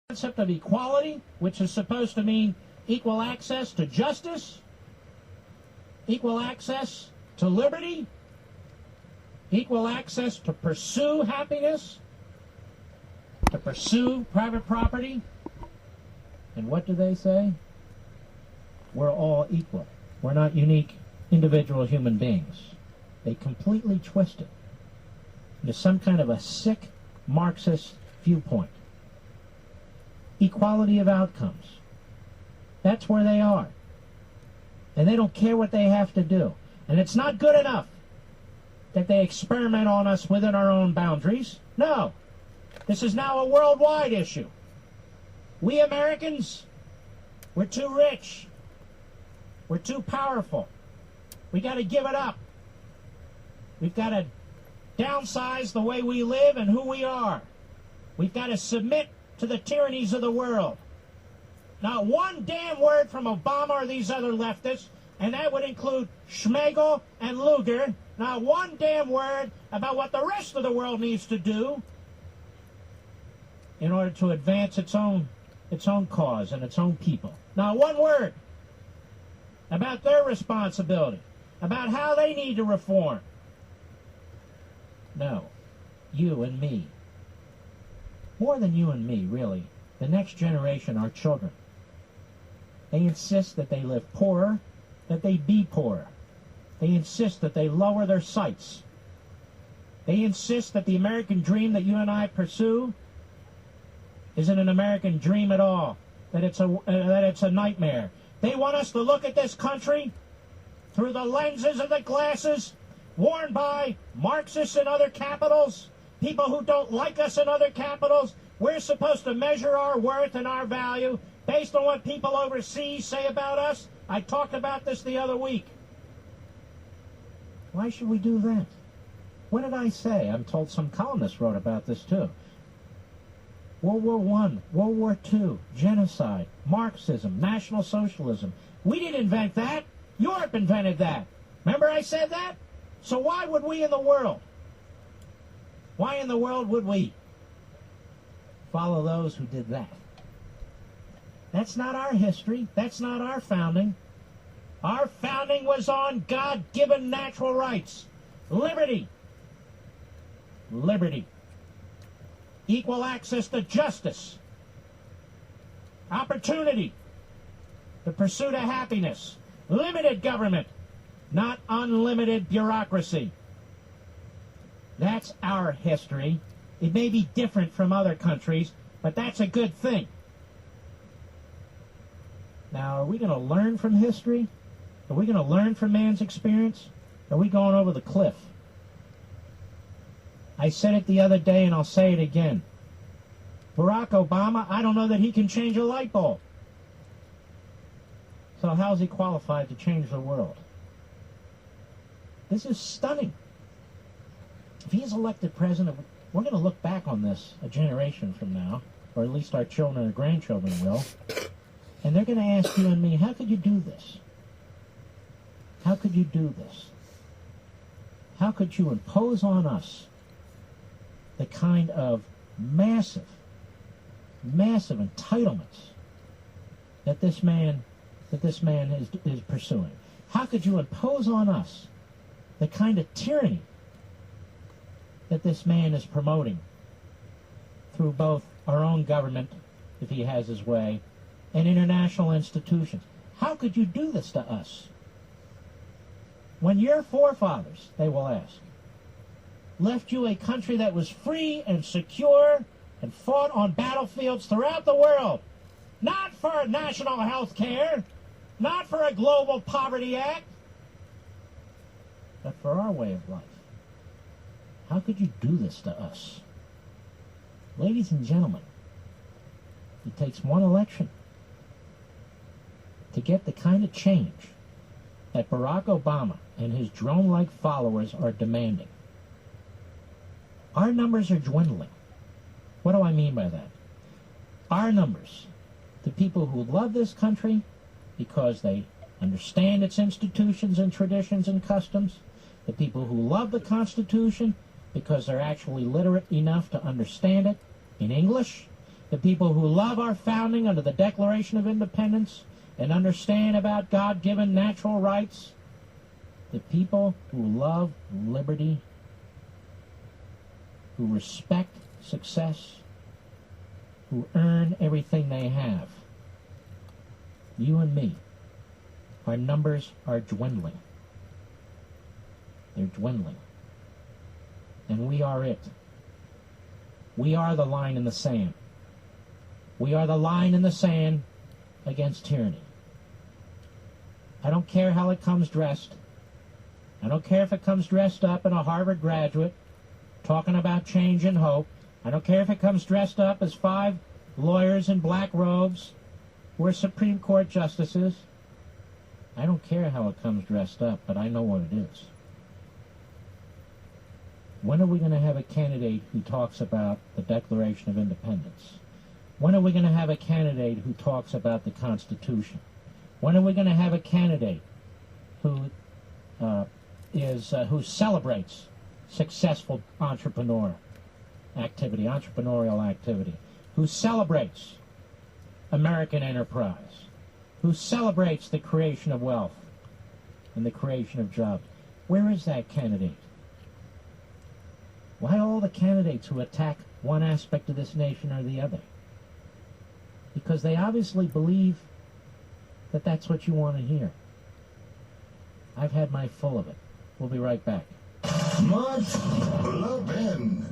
concept of equality, which is supposed to mean equal access to justice, equal access to liberty, equal access to pursue happiness, to pursue private property. And what do they say? We're all equal. We're not unique individual human beings. They completely twist it into some kind of a sick Marxist viewpoint. Equality of outcomes. That's where they are. And they don't care what they have to do. And it's not good enough that they experiment on us within our own boundaries. No. This is now a worldwide issue. We Americans, we're too rich. We're too powerful. We got to give it up. We've got to downsize the way we live and who we are. We've got to submit to the tyrannies of the world. Not one damn word from Obama or these other leftists, and that would include Schmegel and Lugar. Not one damn word about what the rest of the world needs to do in order to advance its own cause and its own people. Not one word about their responsibility, about how they need to reform. No, you and me. More than you and me, really. The next generation, our children. They insist that they live poorer, that they be poorer. They insist that they lower their sights. They insist that the American dream that you and I pursue isn't an American dream at all, that it's a nightmare. They want us to look at this country through the lenses of the glasses worn by Marxists in other capitals, people who don't like us in other capitals. We're supposed to measure our worth and our value based on what people overseas say about us. I talked about this the other week. Why should we do that? What did I say? I'm told some columnist wrote about this too. World War I, World War II, genocide, Marxism, National Socialism. We didn't invent that. Europe invented that. Remember I said that? So why would we in the world? Why in the world would we follow those who did that? That's not our history. That's not our founding. Our founding was on God-given natural rights. Liberty. Liberty. Equal access to justice. Opportunity. The pursuit of happiness. Limited government. Not unlimited bureaucracy. That's our history. It may be different from other countries, but that's a good thing. Now, are we going to learn from history? Are we going to learn from man's experience? Are we going over the cliff? I said it the other day, and I'll say it again. Barack Obama, I don't know that he can change a light bulb. So how is he qualified to change the world? This is stunning. If he is elected president, we're going to look back on this a generation from now, or at least our children or grandchildren will, and they're going to ask you and me, how could you do this? How could you do this? How could you impose on us the kind of massive entitlements that this man is pursuing? How could you impose on us the kind of tyranny that this man is promoting through both our own government, if he has his way, and international institutions? How could you do this to us? When your forefathers, they will ask, left you a country that was free and secure and fought on battlefields throughout the world, not for national health care, not for a global poverty act, but for our way of life. How could you do this to us? Ladies and gentlemen, it takes one election to get the kind of change that Barack Obama and his drone-like followers are demanding. Our numbers are dwindling. What do I mean by that? Our numbers, the people who love this country because they understand its institutions and traditions and customs, the people who love the Constitution because they're actually literate enough to understand it in English, the people who love our founding under the Declaration of Independence and understand about God-given natural rights, the people who love liberty, who respect success, who earn everything they have. You and me, our numbers are dwindling. They're dwindling. And we are it. We are the line in the sand. We are the line in the sand against tyranny. I don't care how it comes dressed. I don't care if it comes dressed up in a Harvard graduate talking about change and hope. I don't care if it comes dressed up as 5 lawyers in black robes who are Supreme Court justices. I don't care how it comes dressed up, but I know what it is. When are we going to have a candidate who talks about the Declaration of Independence? When are we going to have a candidate who talks about the Constitution? When are we going to have a candidate who celebrates successful entrepreneurial activity, who celebrates American enterprise, who celebrates the creation of wealth and the creation of jobs? Where is that candidate? Why all the candidates who attack one aspect of this nation or the other? Because they obviously believe that that's what you want to hear. I've had my full of it. We'll be right back. Mark Levine.